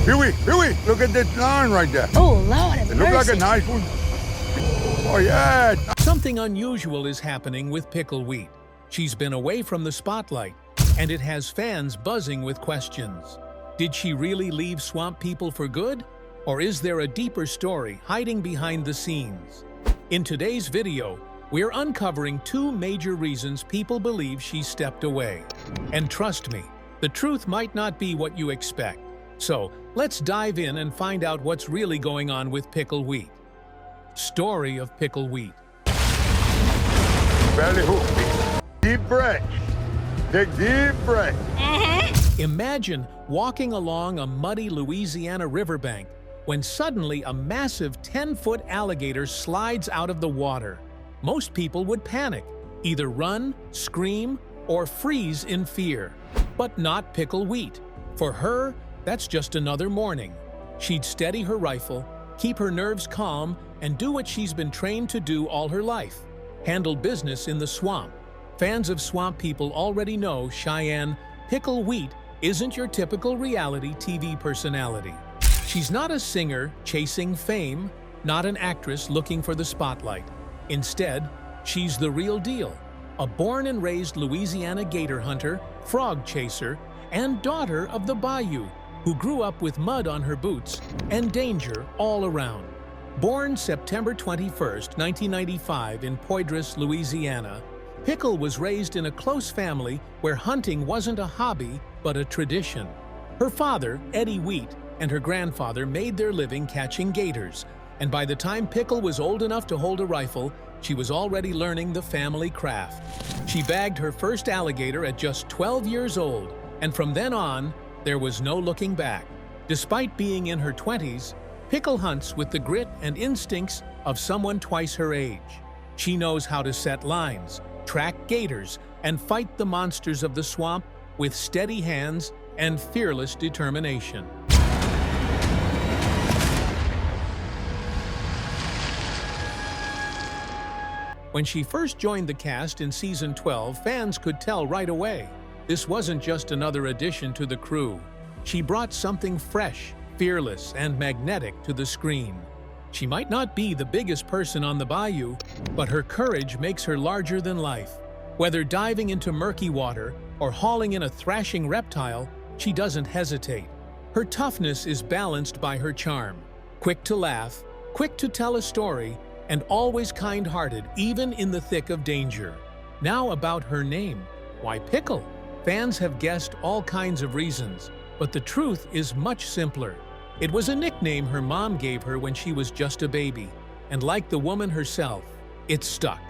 Huey, look at this line right there. Oh, Lord have It look like mercy. a nice one. Oh, yeah. Something unusual is happening with Pickle Wheat. She's been away from the spotlight, and it has fans buzzing with questions. Did she really leave swamp people for good? Or is there a deeper story hiding behind the scenes? In today's video, we're uncovering two major reasons people believe she stepped away. And trust me, the truth might not be what you expect. So, let's dive in and find out what's really going on with Pickle Wheat. Story of Pickle Wheat. Belly hook. Deep breath. Take deep breath. Imagine walking along a muddy Louisiana riverbank when suddenly a massive 10-foot alligator slides out of the water. Most people would panic, either run, scream, or freeze in fear. But not Pickle Wheat. For her, that's just another morning. She'd steady her rifle, keep her nerves calm, and do what she's been trained to do all her life: handle business in the swamp. Fans of swamp people already know Cheyenne Pickle Wheat isn't your typical reality TV personality. She's not a singer chasing fame, not an actress looking for the spotlight. Instead, she's the real deal, a born and raised Louisiana gator hunter, frog chaser, and daughter of the bayou, who grew up with mud on her boots and danger all around. Born September 21, 1995 in Poydras, Louisiana, Pickle was raised in a close family where hunting wasn't a hobby but a tradition. Her father, Eddie Wheat, and her grandfather made their living catching gators, and by the time Pickle was old enough to hold a rifle, she was already learning the family craft. She bagged her first alligator at just 12 years old, and from then on, there was no looking back. Despite being in her 20s, Pickle hunts with the grit and instincts of someone twice her age. She knows how to set lines, track gators, and fight the monsters of the swamp with steady hands and fearless determination. When she first joined the cast in season 12, fans could tell right away. This wasn't just another addition to the crew. She brought something fresh, fearless, and magnetic to the screen. She might not be the biggest person on the bayou, but her courage makes her larger than life. Whether diving into murky water or hauling in a thrashing reptile, she doesn't hesitate. Her toughness is balanced by her charm. Quick to laugh, quick to tell a story, and always kind-hearted even in the thick of danger. Now about her name. Why Pickle? Fans have guessed all kinds of reasons, but the truth is much simpler. It was a nickname her mom gave her when she was just a baby, and like the woman herself, it stuck.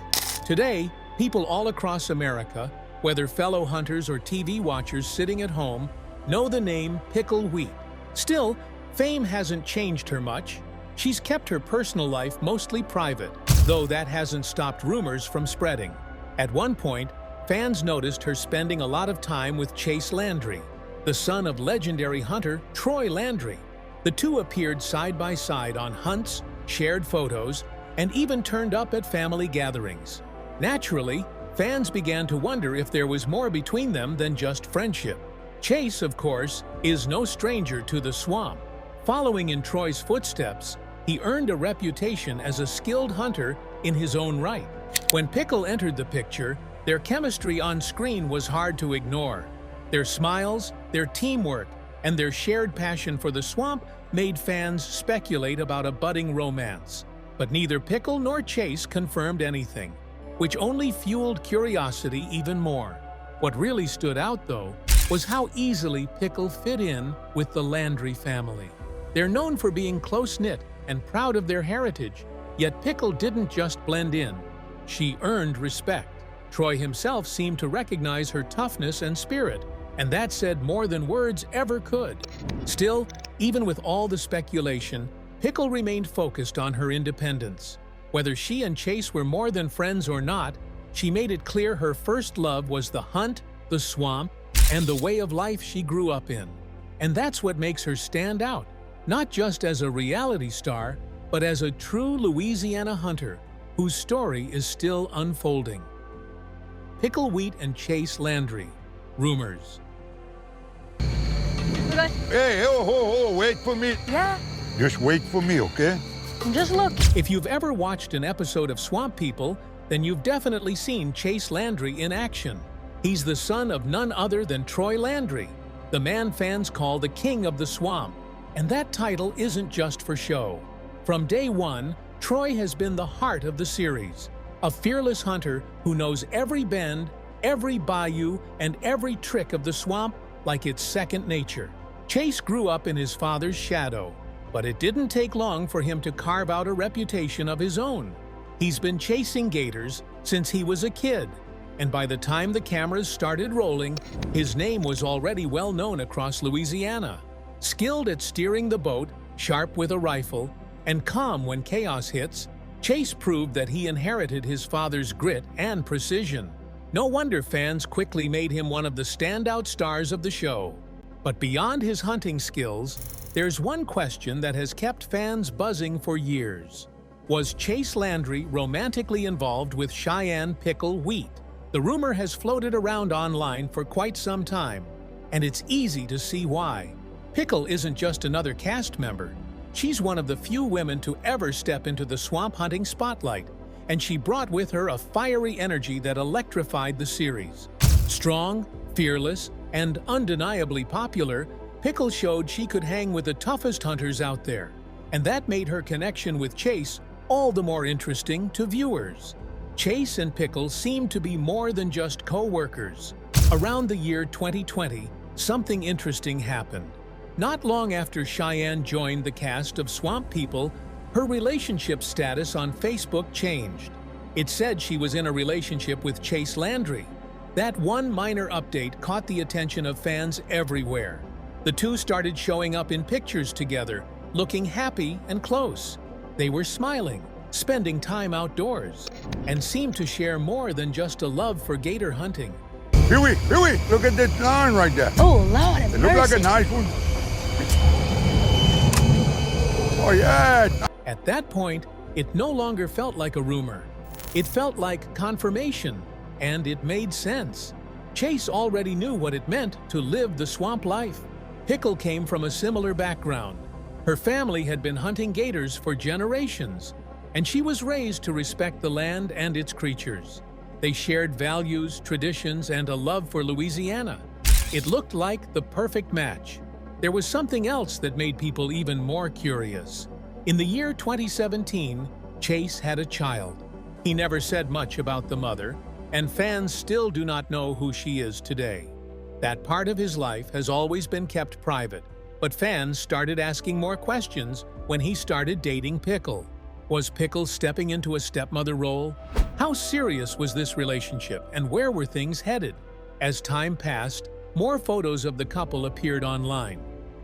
Today, people all across America, whether fellow hunters or TV watchers sitting at home, know the name Pickle Wheat. Still, fame hasn't changed her much. She's kept her personal life mostly private, though that hasn't stopped rumors from spreading. At one point, fans noticed her spending a lot of time with Chase Landry, the son of legendary hunter Troy Landry. The two appeared side by side on hunts, shared photos, and even turned up at family gatherings. Naturally, fans began to wonder if there was more between them than just friendship. Chase, of course, is no stranger to the swamp. Following in Troy's footsteps, he earned a reputation as a skilled hunter in his own right. When Pickle entered the picture, their chemistry on screen was hard to ignore. Their smiles, their teamwork, and their shared passion for the swamp made fans speculate about a budding romance. But neither Pickle nor Chase confirmed anything, which only fueled curiosity even more. What really stood out, though, was how easily Pickle fit in with the Landry family. They're known for being close-knit and proud of their heritage, yet Pickle didn't just blend in. She earned respect. Troy himself seemed to recognize her toughness and spirit, and that said more than words ever could. Still, even with all the speculation, Pickle remained focused on her independence. Whether she and Chase were more than friends or not, she made it clear her first love was the hunt, the swamp, and the way of life she grew up in. And that's what makes her stand out, not just as a reality star, but as a true Louisiana hunter whose story is still unfolding. Pickle Wheat and Chase Landry. Rumors. We got... Hey, wait for me. Yeah, Just wait for me, okay? just look. If you've ever watched an episode of Swamp People, then you've definitely seen Chase Landry in action. He's the son of none other than Troy Landry, the man fans call the King of the Swamp. And that title isn't just for show. From day one, Troy has been the heart of the series, a fearless hunter who knows every bend, every bayou, and every trick of the swamp like it's second nature. Chase grew up in his father's shadow, but it didn't take long for him to carve out a reputation of his own. He's been chasing gators since he was a kid, and by the time the cameras started rolling, his name was already well known across Louisiana. Skilled at steering the boat, sharp with a rifle, and calm when chaos hits, Chase proved that he inherited his father's grit and precision. No wonder fans quickly made him one of the standout stars of the show. But beyond his hunting skills, there's one question that has kept fans buzzing for years. Was Chase Landry romantically involved with Cheyenne Pickle Wheat? The rumor has floated around online for quite some time, and it's easy to see why. Pickle isn't just another cast member. She's one of the few women to ever step into the swamp hunting spotlight, and she brought with her a fiery energy that electrified the series. Strong, fearless, and undeniably popular, Pickle showed she could hang with the toughest hunters out there, and that made her connection with Chase all the more interesting to viewers. Chase and Pickle seemed to be more than just co-workers. Around the year 2020, something interesting happened. Not long after Cheyenne joined the cast of Swamp People, her relationship status on Facebook changed. It said she was in a relationship with Chase Landry. That one minor update caught the attention of fans everywhere. The two started showing up in pictures together, looking happy and close. They were smiling, spending time outdoors, and seemed to share more than just a love for gator hunting. Huey, look at that line right there. Oh, Lord have It look like mercy. a nice one. Oh, yeah. At that point, it no longer felt like a rumor. It felt like confirmation, and it made sense. Chase already knew what it meant to live the swamp life. Pickle came from a similar background. Her family had been hunting gators for generations, and she was raised to respect the land and its creatures. They shared values, traditions, and a love for Louisiana. It looked like the perfect match. There was something else that made people even more curious. In the year 2017, Chase had a child. He never said much about the mother, and fans still do not know who she is today. That part of his life has always been kept private, but fans started asking more questions when he started dating Pickle. Was Pickle stepping into a stepmother role? How serious was this relationship, and where were things headed? As time passed, more photos of the couple appeared online.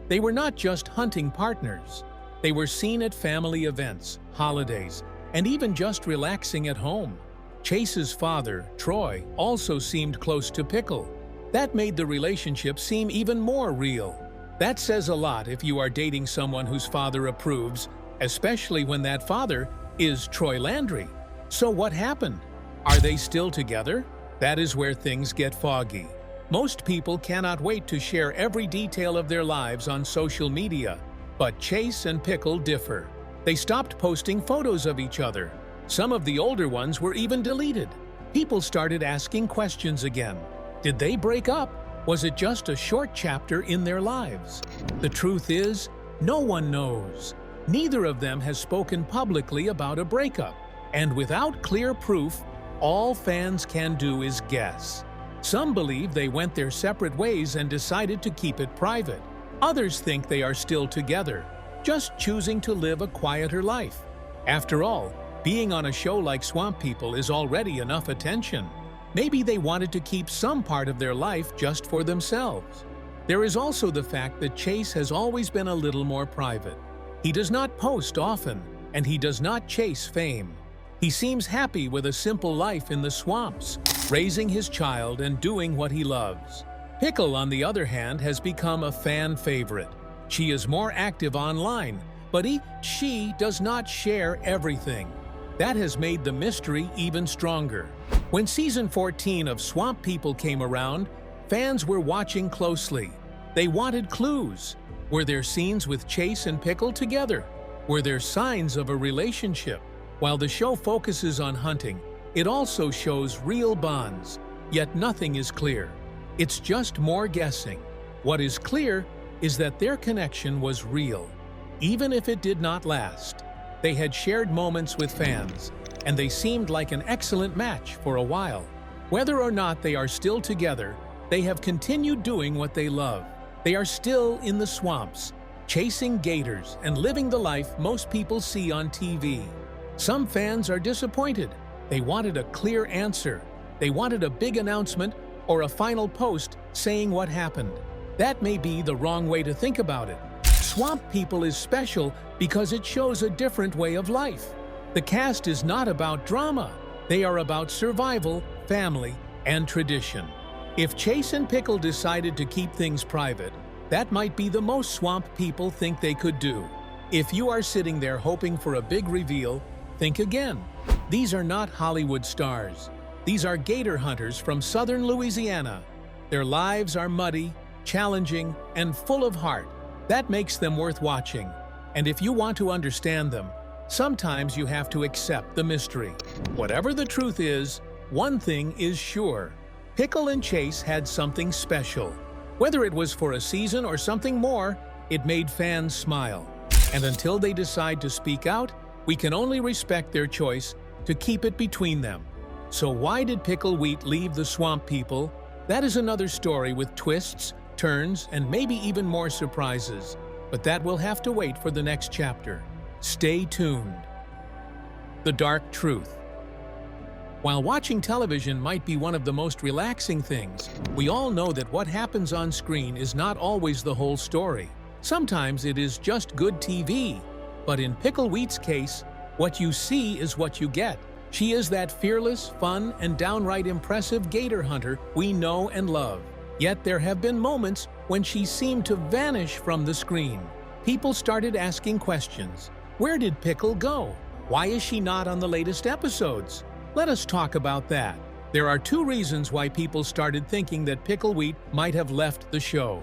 They were not just hunting partners. They were seen at family events, holidays, and even just relaxing at home. Chase's father, Troy, also seemed close to Pickle. That made the relationship seem even more real. That says a lot if you are dating someone whose father approves, especially when that father is Troy Landry. So what happened? Are they still together? That is where things get foggy. Most people cannot wait to share every detail of their lives on social media, but Chase and Pickle differ. They stopped posting photos of each other. Some of the older ones were even deleted. People started asking questions again. Did they break up? Was it just a short chapter in their lives? The truth is, no one knows. Neither of them has spoken publicly about a breakup, and without clear proof, all fans can do is guess. Some believe they went their separate ways and decided to keep it private. Others think they are still together, just choosing to live a quieter life. After all, being on a show like Swamp People is already enough attention. Maybe they wanted to keep some part of their life just for themselves. There is also the fact that Chase has always been a little more private. He does not post often, and he does not chase fame. He seems happy with a simple life in the swamps, raising his child and doing what he loves. Pickle, on the other hand, has become a fan favorite. She is more active online, but she does not share everything. That has made the mystery even stronger. When season 14 of Swamp People came around, fans were watching closely. They wanted clues. Were there scenes with Chase and Pickle together? Were there signs of a relationship? While the show focuses on hunting, it also shows real bonds, yet nothing is clear. It's just more guessing. What is clear is that their connection was real, even if it did not last. They had shared moments with fans, and they seemed like an excellent match for a while. Whether or not they are still together, they have continued doing what they love. They are still in the swamps, chasing gators and living the life most people see on TV. Some fans are disappointed. They wanted a clear answer. They wanted a big announcement or a final post saying what happened. That may be the wrong way to think about it. Swamp People is special because it shows a different way of life. The cast is not about drama. They are about survival, family, and tradition. If Chase and Pickle decided to keep things private, that might be the most Swamp People think they could do. If you are sitting there hoping for a big reveal, think again. These are not Hollywood stars. These are gator hunters from southern Louisiana. Their lives are muddy, challenging, and full of heart. That makes them worth watching. And if you want to understand them, sometimes you have to accept the mystery. Whatever the truth is, one thing is sure. Pickle and Chase had something special. Whether it was for a season or something more, it made fans smile. And until they decide to speak out, we can only respect their choice to keep it between them. So why did Pickle Wheat leave the Swamp People? That is another story with twists, turns, and maybe even more surprises. But that will have to wait for the next chapter. Stay tuned. The dark truth. While watching television might be one of the most relaxing things, we all know that what happens on screen is not always the whole story. Sometimes it is just good TV. But in Pickle Wheat's case, what you see is what you get. She is that fearless, fun, and downright impressive gator hunter we know and love. Yet there have been moments when she seemed to vanish from the screen. People started asking questions. Where did Pickle go? Why is she not on the latest episodes? Let us talk about that. There are two reasons why people started thinking that Pickle Wheat might have left the show.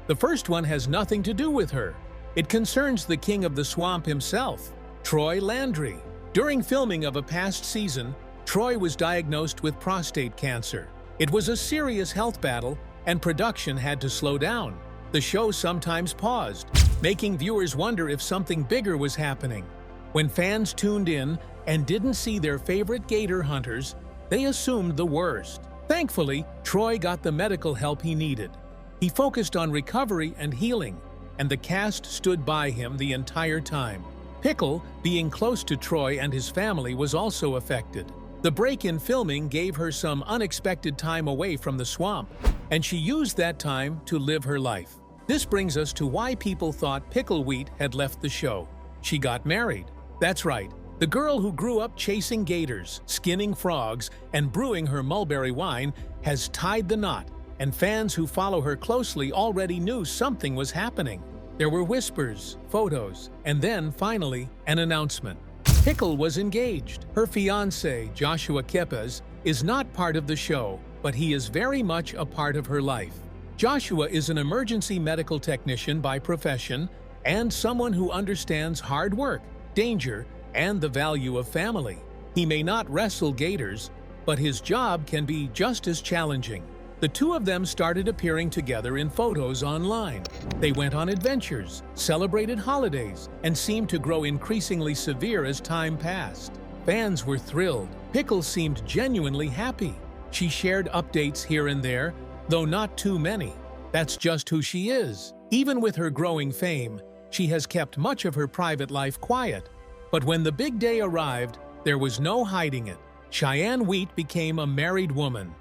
The first one has nothing to do with her. It concerns the king of the swamp himself, Troy Landry. During filming of a past season, Troy was diagnosed with prostate cancer. It was a serious health battle, and production had to slow down. The show sometimes paused, making viewers wonder if something bigger was happening. When fans tuned in and didn't see their favorite gator hunters, they assumed the worst. Thankfully, Troy got the medical help he needed. He focused on recovery and healing, and the cast stood by him the entire time. Pickle, being close to Troy and his family, was also affected. The break in filming gave her some unexpected time away from the swamp, and she used that time to live her life. This brings us to why people thought Pickle Wheat had left the show. She got married. That's right. The girl who grew up chasing gators, skinning frogs, and brewing her mulberry wine has tied the knot, and fans who follow her closely already knew something was happening. There were whispers, photos, and then, finally, an announcement. Pickle was engaged. Her fiancé, Joshua Kepes, is not part of the show, but he is very much a part of her life. Joshua is an emergency medical technician by profession and someone who understands hard work, danger, and the value of family. He may not wrestle gators, but his job can be just as challenging. The two of them started appearing together in photos online. They went on adventures, celebrated holidays, and seemed to grow increasingly severe as time passed. Fans were thrilled. Pickle seemed genuinely happy. She shared updates here and there, though not too many. That's just who she is. Even with her growing fame, she has kept much of her private life quiet. But when the big day arrived, there was no hiding it. Cheyenne Wheat became a married woman.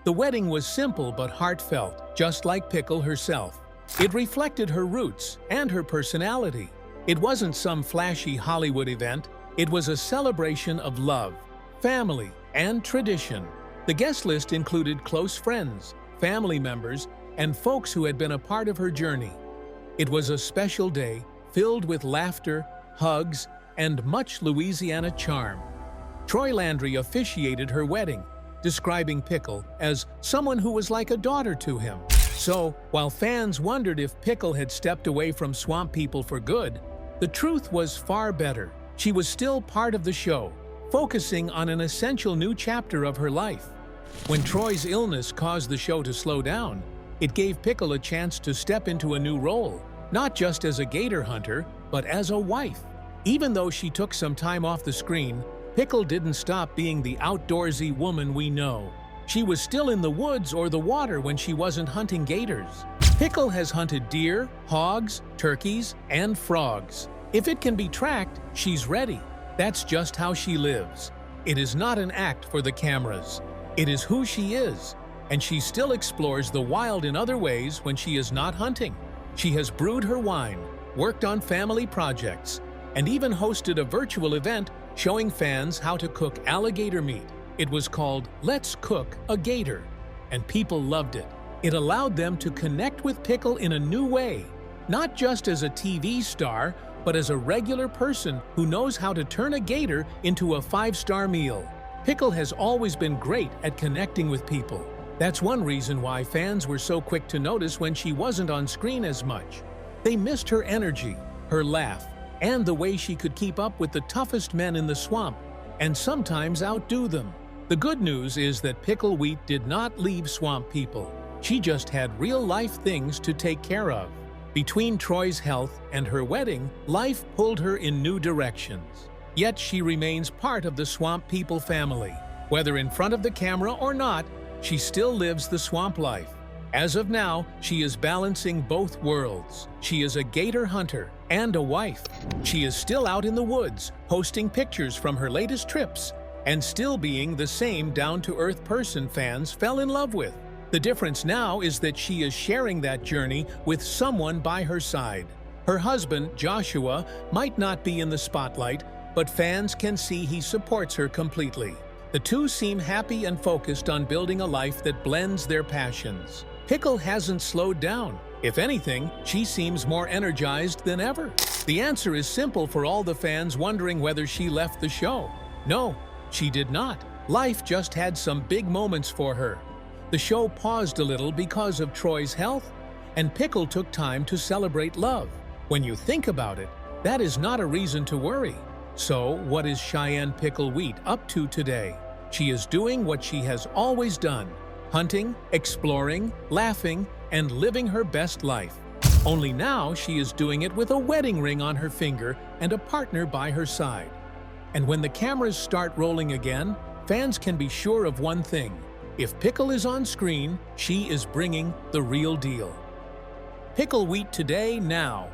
The wedding was simple but heartfelt, just like Pickle herself. It reflected her roots and her personality. It wasn't some flashy Hollywood event. It was a celebration of love, family, and tradition. The guest list included close friends, family members, and folks who had been a part of her journey. It was a special day filled with laughter, hugs, and much Louisiana charm. Troy Landry officiated her wedding, describing Pickle as someone who was like a daughter to him. So, while fans wondered if Pickle had stepped away from swamp people for good, the truth was far better. She was still part of the show, focusing on an essential new chapter of her life. When Troy's illness caused the show to slow down, it gave Pickle a chance to step into a new role, not just as a gator hunter, but as a wife. Even though she took some time off the screen, Pickle didn't stop being the outdoorsy woman we know. She was still in the woods or the water when she wasn't hunting gators. Pickle has hunted deer, hogs, turkeys, and frogs. If it can be tracked, she's ready. That's just how she lives. It is not an act for the cameras. It is who she is, and she still explores the wild in other ways when she is not hunting. She has brewed her wine, worked on family projects, and even hosted a virtual event showing fans how to cook alligator meat. It was called Let's Cook a Gator, and people loved it. It allowed them to connect with Pickle in a new way, not just as a TV star, but as a regular person who knows how to turn a gator into a 5-star meal. Pickle has always been great at connecting with people. That's one reason why fans were so quick to notice when she wasn't on screen as much. They missed her energy, her laugh, and the way she could keep up with the toughest men in the swamp, and sometimes outdo them. The good news is that Pickle Wheat did not leave swamp people. She just had real-life things to take care of. Between Troy's health and her wedding, life pulled her in new directions. Yet she remains part of the swamp people family. Whether in front of the camera or not, she still lives the swamp life. As of now, she is balancing both worlds. She is a gator hunter and a wife. She is still out in the woods, posting pictures from her latest trips, and still being the same down-to-earth person fans fell in love with. The difference now is that she is sharing that journey with someone by her side. Her husband, Joshua, might not be in the spotlight, but fans can see he supports her completely. The two seem happy and focused on building a life that blends their passions. Pickle hasn't slowed down. If anything, she seems more energized than ever. The answer is simple for all the fans wondering whether she left the show. No, she did not. Life just had some big moments for her. The show paused a little because of Troy's health, and Pickle took time to celebrate love. When you think about it, that is not a reason to worry. So, what is Cheyenne Pickle Wheat up to today? She is doing what she has always done: hunting, exploring, laughing, and living her best life. Only now she is doing it with a wedding ring on her finger and a partner by her side. And when the cameras start rolling again, fans can be sure of one thing: if Pickle is on screen, she is bringing the real deal. Pickle Wheat today, now.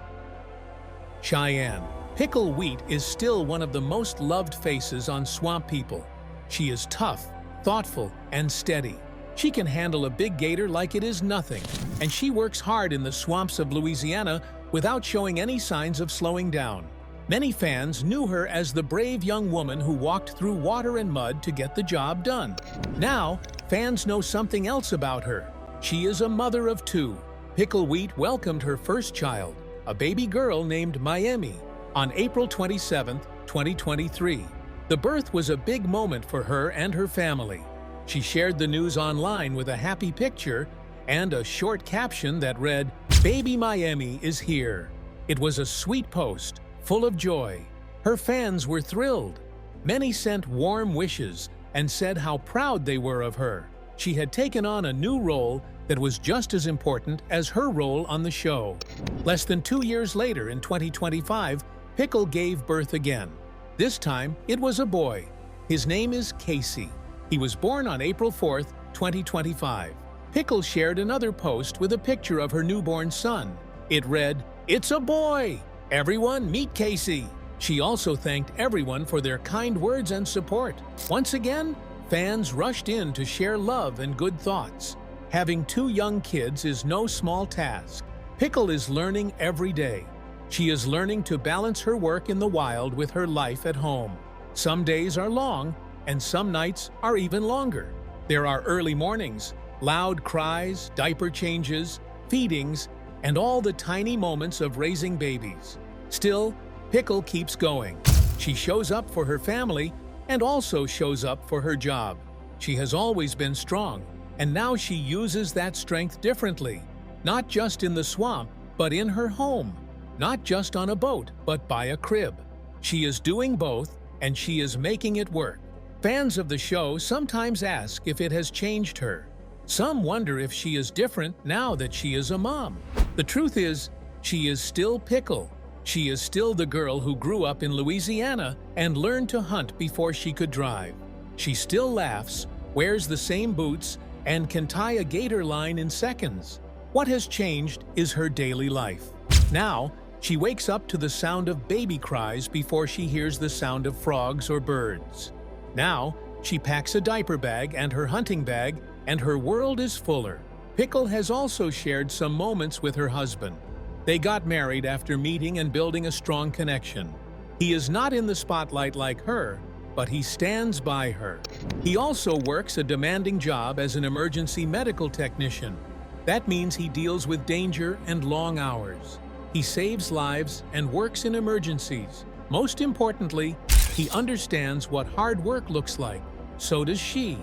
Cheyenne Pickle Wheat is still one of the most loved faces on Swamp People. She is tough, thoughtful, and steady. She can handle a big gator like it is nothing, and she works hard in the swamps of Louisiana without showing any signs of slowing down. Many fans knew her as the brave young woman who walked through water and mud to get the job done. Now, fans know something else about her. She is a mother of 2. Pickle Wheat welcomed her first child, a baby girl named Miami, on April 27, 2023. The birth was a big moment for her and her family. She shared the news online with a happy picture and a short caption that read, "Baby Miami is here." It was a sweet post, full of joy. Her fans were thrilled. Many sent warm wishes and said how proud they were of her. She had taken on a new role that was just as important as her role on the show. Less than 2 years later, in 2025, Pickle gave birth again. This time, it was a boy. His name is Casey. He was born on April 4, 2025. Pickle shared another post with a picture of her newborn son. It read, "It's a boy! Everyone meet Casey!" She also thanked everyone for their kind words and support. Once again, fans rushed in to share love and good thoughts. Having 2 young kids is no small task. Pickle is learning every day. She is learning to balance her work in the wild with her life at home. Some days are long, and some nights are even longer. There are early mornings, loud cries, diaper changes, feedings, and all the tiny moments of raising babies. Still, Pickle keeps going. She shows up for her family and also shows up for her job. She has always been strong, and now she uses that strength differently. Not just in the swamp, but in her home. Not just on a boat, but by a crib. She is doing both, and she is making it work. Fans of the show sometimes ask if it has changed her. Some wonder if she is different now that she is a mom. The truth is, she is still Pickle. She is still the girl who grew up in Louisiana and learned to hunt before she could drive. She still laughs, wears the same boots, and can tie a gator line in seconds. What has changed is her daily life. Now, she wakes up to the sound of baby cries before she hears the sound of frogs or birds. Now, she packs a diaper bag and her hunting bag, and her world is fuller. Pickle has also shared some moments with her husband. They got married after meeting and building a strong connection. He is not in the spotlight like her, but he stands by her. He also works a demanding job as an emergency medical technician. That means he deals with danger and long hours. He saves lives and works in emergencies. Most importantly, he understands what hard work looks like. So does she.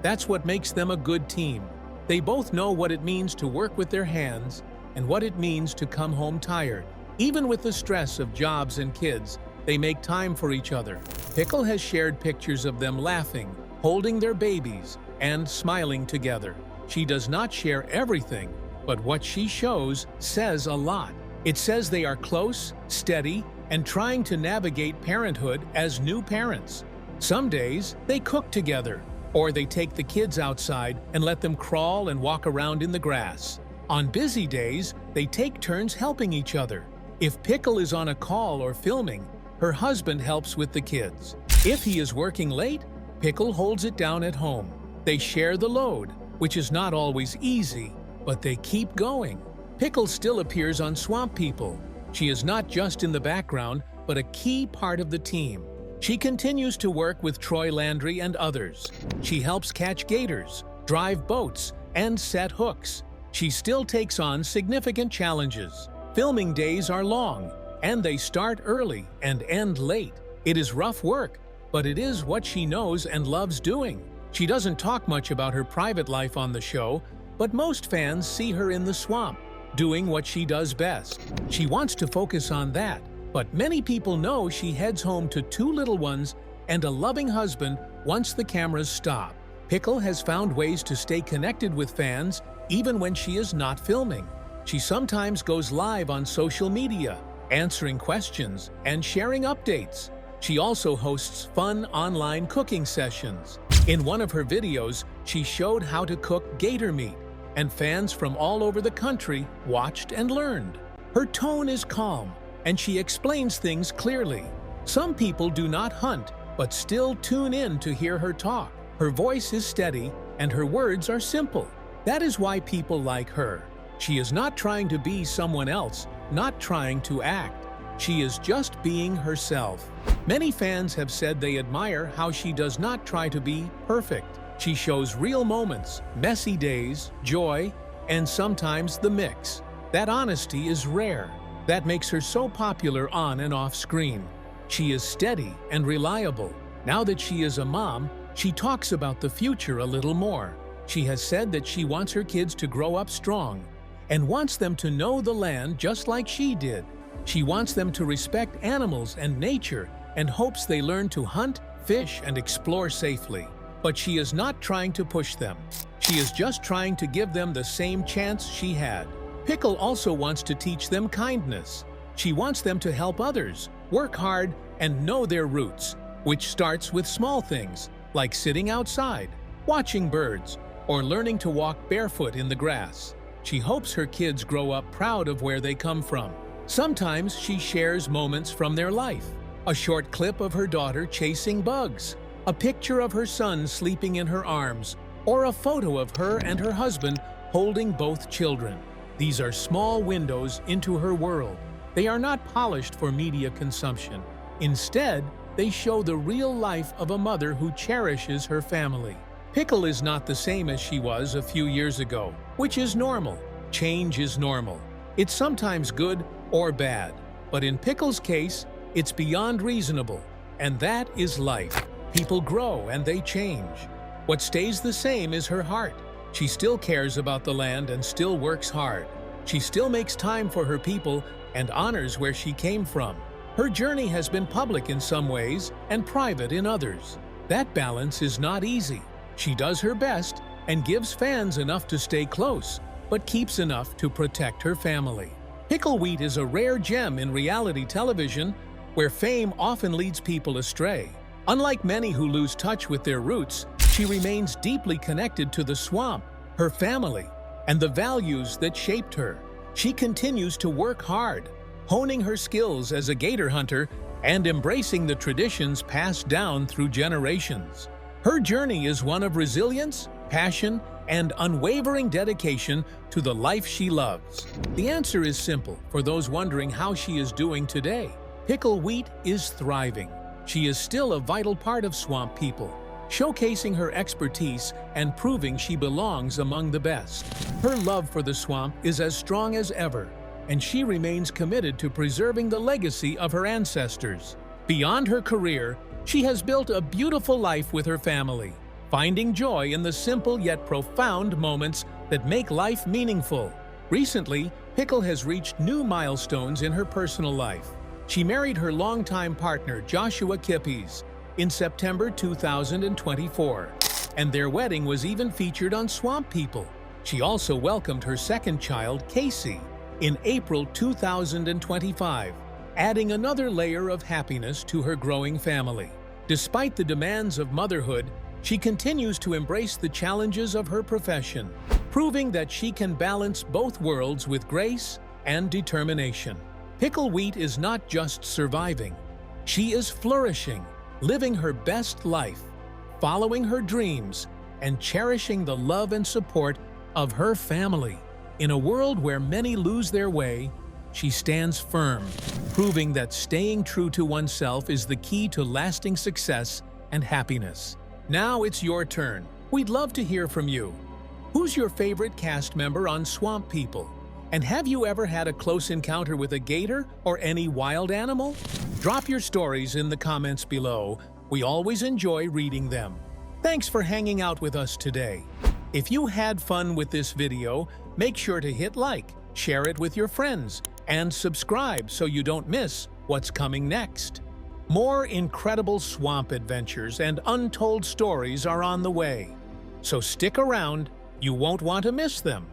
That's what makes them a good team. They both know what it means to work with their hands and what it means to come home tired. Even with the stress of jobs and kids, they make time for each other. Pickle has shared pictures of them laughing, holding their babies, and smiling together. She does not share everything, but what she shows says a lot. It says they are close, steady, and trying to navigate parenthood as new parents. Some days, they cook together, or they take the kids outside and let them crawl and walk around in the grass. On busy days, they take turns helping each other. If Pickle is on a call or filming, her husband helps with the kids. If he is working late, Pickle holds it down at home. They share the load, which is not always easy, but they keep going. Pickle still appears on Swamp People. She is not just in the background, but a key part of the team. She continues to work with Troy Landry and others. She helps catch gators, drive boats, and set hooks. She still takes on significant challenges. Filming days are long, and they start early and end late. It is rough work, but it is what she knows and loves doing. She doesn't talk much about her private life on the show, but most fans see her in the swamp, doing what she does best. She wants to focus on that, but many people know she heads home to 2 little ones and a loving husband once the cameras stop. Pickle has found ways to stay connected with fans even when she is not filming. She sometimes goes live on social media, answering questions and sharing updates. She also hosts fun online cooking sessions. In one of her videos, she showed how to cook gator meat, and fans from all over the country watched and learned. Her tone is calm, and she explains things clearly. Some people do not hunt, but still tune in to hear her talk. Her voice is steady, and her words are simple. That is why people like her. She is not trying to be someone else, not trying to act. She is just being herself. Many fans have said they admire how she does not try to be perfect. She shows real moments, messy days, joy, and sometimes the mix. That honesty is rare. That makes her so popular on and off screen. She is steady and reliable. Now that she is a mom, she talks about the future a little more. She has said that she wants her kids to grow up strong and wants them to know the land just like she did. She wants them to respect animals and nature and hopes they learn to hunt, fish, and explore safely. But she is not trying to push them. She is just trying to give them the same chance she had. Pickle also wants to teach them kindness. She wants them to help others, work hard, and know their roots, which starts with small things like sitting outside, watching birds, or learning to walk barefoot in the grass. She hopes her kids grow up proud of where they come from. Sometimes she shares moments from their life. A short clip of her daughter chasing bugs, a picture of her son sleeping in her arms, or a photo of her and her husband holding both children. These are small windows into her world. They are not polished for media consumption. Instead, they show the real life of a mother who cherishes her family. Pickle is not the same as she was a few years ago, which is normal. Change is normal. It's sometimes good or bad, but in Pickle's case, it's beyond reasonable, and that is life. People grow and they change. What stays the same is her heart. She still cares about the land and still works hard. She still makes time for her people and honors where she came from. Her journey has been public in some ways and private in others. That balance is not easy. She does her best and gives fans enough to stay close, but keeps enough to protect her family. Pickle Wheat is a rare gem in reality television where fame often leads people astray. Unlike many who lose touch with their roots, she remains deeply connected to the swamp, her family, and the values that shaped her. She continues to work hard, honing her skills as a gator hunter and embracing the traditions passed down through generations. Her journey is one of resilience, passion, and unwavering dedication to the life she loves. The answer is simple for those wondering how she is doing today. Pickle Wheat is thriving. She is still a vital part of swamp people, showcasing her expertise and proving she belongs among the best. Her love for the swamp is as strong as ever, and she remains committed to preserving the legacy of her ancestors. Beyond her career, she has built a beautiful life with her family, finding joy in the simple yet profound moments that make life meaningful. Recently, Pickle has reached new milestones in her personal life. She married her longtime partner, Joshua Kippies, in September 2024, and their wedding was even featured on Swamp People. She also welcomed her second child, Casey, in April 2025, adding another layer of happiness to her growing family. Despite the demands of motherhood, she continues to embrace the challenges of her profession, proving that she can balance both worlds with grace and determination. Pickle Wheat is not just surviving. She is flourishing, living her best life, following her dreams, and cherishing the love and support of her family. In a world where many lose their way, she stands firm, proving that staying true to oneself is the key to lasting success and happiness. Now it's your turn. We'd love to hear from you. Who's your favorite cast member on Swamp People? And have you ever had a close encounter with a gator or any wild animal? Drop your stories in the comments below. We always enjoy reading them. Thanks for hanging out with us today. If you had fun with this video, make sure to hit like, share it with your friends, and subscribe so you don't miss what's coming next. More incredible swamp adventures and untold stories are on the way. So stick around, you won't want to miss them.